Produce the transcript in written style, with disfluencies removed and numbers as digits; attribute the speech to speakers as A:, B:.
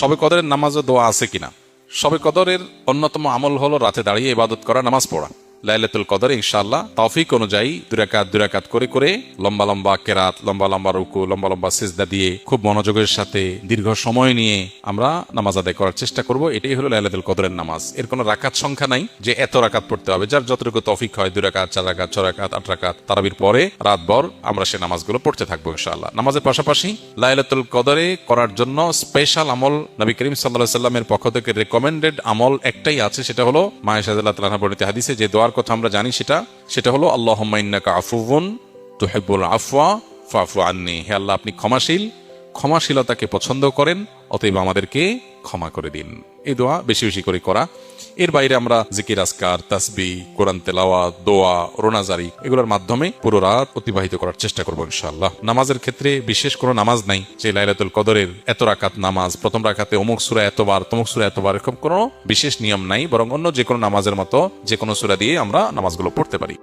A: শবে কদরের নামাজ ও দোয়া আছে কিনা? শবে কদরের অন্যতম আমল হলো রাতে দাঁড়িয়ে ইবাদত করা, নামাজ পড়া। লাইলাতুল কদর ইনশাআল্লাহ তৌফিক অনুযায়ী দুই রাকাত করে করে লম্বা লম্বা কেরাত, লম্বা লম্বা রুকু, লম্বা লম্বা সিজদা দিয়ে খুব মনোযোগের সাথে দীর্ঘ সময় নিয়ে আমরা নামাজ আদায় করার চেষ্টা করব। এটাই হলো লাইলাতুল কদরের নামাজ। এর কোনো রাকাত সংখ্যা নাই যে এত রাকাত পড়তে হবে। যার যতটুকু তৌফিক হয়, 2 রাকাত, 4 রাকাত, 6 রাকাত, 8 রাকাত, তারাবির পরে রাতভর আমরা সেই নামাজগুলো পড়তে থাকবো ইনশাআল্লাহ। নামাজের পাশাপাশি লাইলাতুল কদরে করার জন্য স্পেশাল আমল নবী করিম সাল্লাল্লাহু আলাইহি সাল্লামের পক্ষ থেকে রেকমেন্ডেড আমল একটাই আছে, সেটা হলো মা আয়েশা রাদিয়াল্লাহু তাআলা আনহা বর্ণিত হাদিসে যে দোয়ার কথা আমরা জানি, সেটা হলো আল্লাহুম্মা ইন্নাকা আফুউন তুহিব্বুল আফওয়া ফাফু আন্নি। হে আল্লাহ, আপনি ক্ষমাশীল, ক্ষমাশীলতাকে পছন্দ করেন, অতএব আমাদেরকে ক্ষমা করে দিন। এই দোয়া বেশি বেশি করে করা। এর বাইরে আমরা জিকির, আজকার, তাসবিহ, কোরআন তেলাওয়াত, দোয়া, রোনাজারি এগুলোর মাধ্যমে পুরো রাত অতিবাহিত করার চেষ্টা করবো ইনশাআল্লাহ। নামাজের ক্ষেত্রে বিশেষ কোনো নামাজ নাই যে লাইলাতুল কদরের এত রাকাত নামাজ, প্রথম রাকাতে অমুক সূরা এতবার, তমুক সূরা এতবার, এরকম কোনো বিশেষ নিয়ম নাই। বরং অন্য যে কোনো নামাজের মতো যে কোনো সূরা দিয়ে আমরা নামাজগুলো পড়তে পারি।